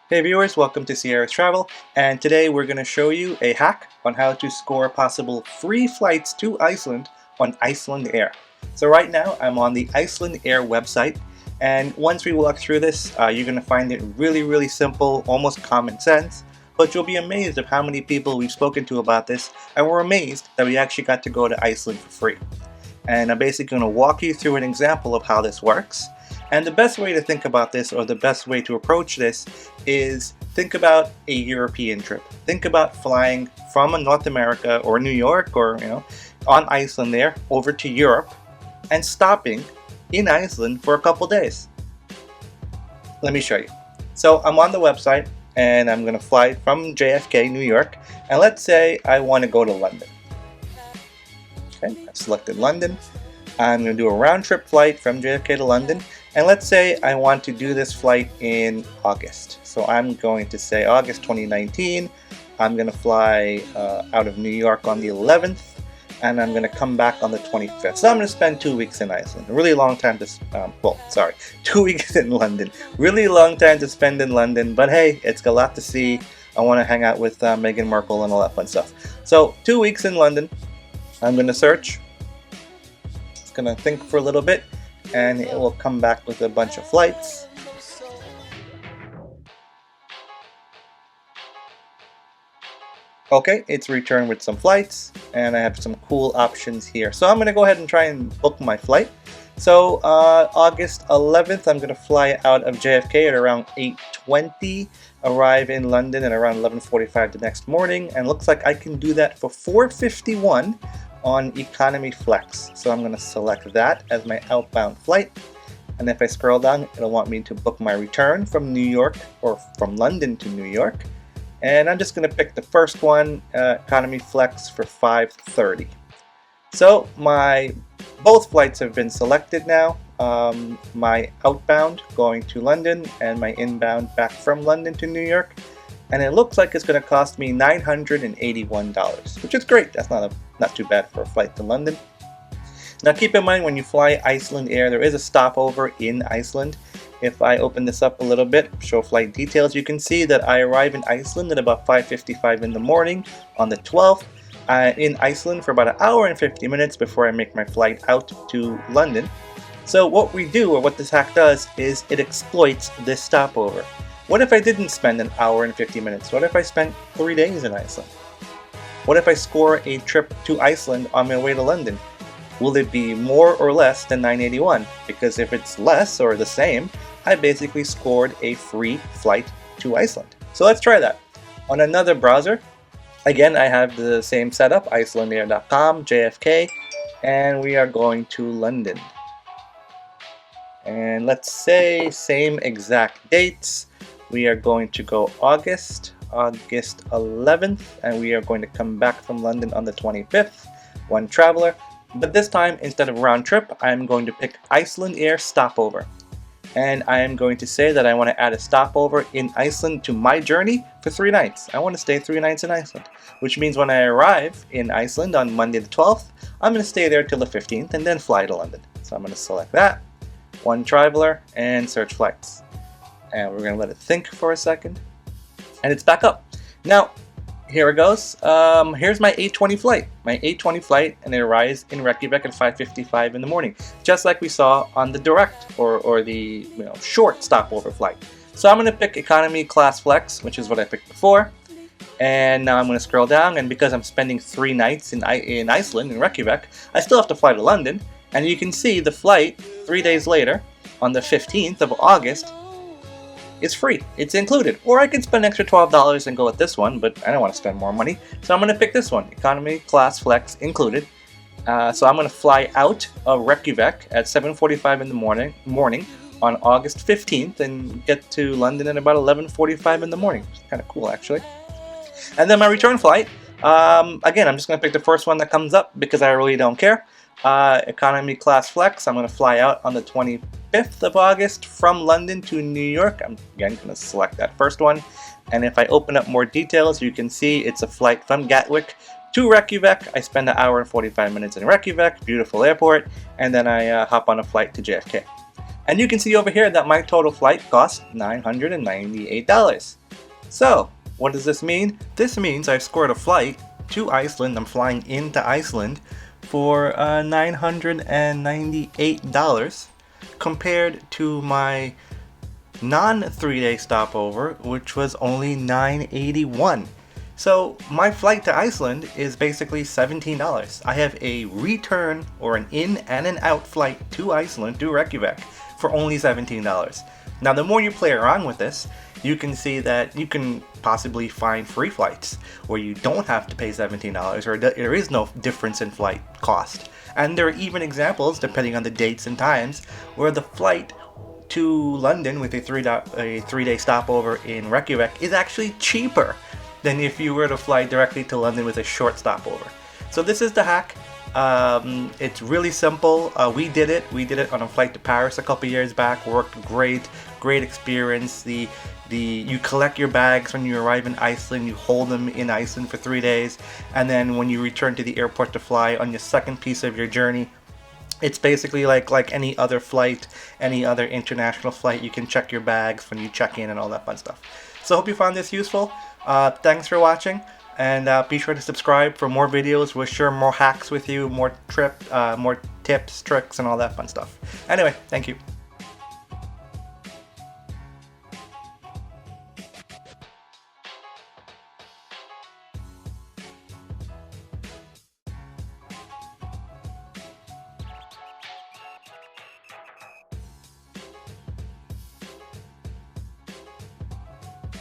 Hey viewers, welcome to Iceland Travel, and today we're going to show you a hack on how to score possible free flights to Iceland on Iceland Air. So right now I'm on the Iceland Air website, and once we walk through this, you're going to find it really simple, almost common sense, but you'll be amazed at how many people we've spoken to about this, and we're amazed that we actually got to go to Iceland for free. And I'm basically going to walk you through an example of how this works. And the best way to think about this, or the best way to approach this, is think about a European trip. Think about flying from North America or New York or on Iceland there over to Europe and stopping in Iceland for a couple days. Let me show you. So I'm on the website and I'm going to fly from JFK, New York, and let's say I want to go to London. Okay, I've selected London. I'm going to do a round-trip flight from JFK to London, and let's say I want to do this flight in August. So I'm going to say August 2019. I'm going to fly out of New York on the 11th, and I'm going to come back on the 25th. So I'm going to spend 2 weeks in Iceland. A really long time to, 2 weeks in London. Really long time to spend in London, but hey, it's a lot to see. I want to hang out with Meghan Markle and all that fun stuff. So 2 weeks in London. I'm going to search. It's going to think for a little bit, and it will come back with a bunch of flights. Okay, it's returned with some flights, and I have some cool options here. So I'm going to go ahead and try and book my flight. So August 11th, I'm going to fly out of JFK at around 8:20, arrive in London at around 11:45 the next morning, and looks like I can do that for $451 on Economy Flex. So I'm going to select that as my outbound flight, and if I scroll down, it'll want me to book my return from New York, or from London to New York, and I'm just going to pick the first one, Economy Flex, for $530. So both flights have been selected now, my outbound going to London and my inbound back from London to New York, and it looks like it's going to cost me $981, which is great. That's not too bad for a flight to London. Now keep in mind, when you fly Iceland Air, there is a stopover in Iceland. If I open this up a little bit, show flight details, you can see that I arrive in Iceland at about 5:55 in the morning on the 12th. In Iceland for about an hour and 50 minutes before I make my flight out to London. So what we do, or what this hack does, is it exploits this stopover. What if I didn't spend an hour and 50 minutes? What if I spent 3 days in Iceland? What if I score a trip to Iceland on my way to London? Will it be more or less than $981? Because if it's less or the same, I basically scored a free flight to Iceland. So let's try that. On another browser, again, I have the same setup, icelandair.com, JFK, and we are going to London. And let's say same exact dates. We are going to go August 11th, and we are going to come back from London on the 25th, one traveler. But this time, instead of round trip, I'm going to pick Iceland Air stopover. And I am going to say that I want to add a stopover in Iceland to my journey for 3 nights. I want to stay 3 nights in Iceland, which means when I arrive in Iceland on Monday the 12th, I'm going to stay there till the 15th and then fly to London. So I'm going to select that, one traveler, and search flights. And we're going to let it think for a second, and it's back up. Now, here it goes. Here's my 8:20 flight. My 8:20 flight, and it arrives in Reykjavik at 5:55 in the morning, just like we saw on the direct or the short stopover flight. So I'm going to pick Economy Class Flex, which is what I picked before. And now I'm going to scroll down, and because I'm spending 3 nights in Iceland, in Reykjavik, I still have to fly to London. And you can see the flight 3 days later, on the 15th of August, it's free. It's included. Or I could spend extra $12 and go with this one, but I don't want to spend more money. So I'm going to pick this one, Economy Class Flex included. So I'm going to fly out of Reykjavik at 7:45 in the morning on August 15th and get to London at about 11:45 in the morning. It's kind of cool, actually. And then my return flight, again, I'm just going to pick the first one that comes up because I really don't care. Economy Class Flex. I'm going to fly out on the 25th of August from London to New York. I'm again going to select that first one, and if I open up more details, you can see it's a flight from Gatwick to Reykjavik. I spend an hour and 45 minutes in Reykjavik, beautiful airport, and then I hop on a flight to JFK. And you can see over here that my total flight cost $998. So, what does this mean? This means I've scored a flight to Iceland. I'm flying into Iceland for $998 compared to my non 3-day stopover, which was only $981. So my flight to Iceland is basically $17. I have a return or an in and an out flight to Iceland, to Reykjavik, for only $17. Now the more you play around with this, you can see that you can possibly find free flights where you don't have to pay $17 or there is no difference in flight cost. And there are even examples, depending on the dates and times, where the flight to London with a 3-day stopover in Reykjavik is actually cheaper than if you were to fly directly to London with a short stopover. So this is the hack. It's really simple. We did it on a flight to Paris a couple years back. Worked great experience. You collect your bags when you arrive in Iceland. You hold them in Iceland for 3 days, and then when you return to the airport to fly on your second piece of your journey, it's basically like any other flight, any other international flight. You can check your bags when you check in and all that fun stuff. So I hope you found this useful. Thanks for watching, and be sure to subscribe for more videos. We'll share more hacks with you, more tips, tricks, and all that fun stuff. Anyway, thank you.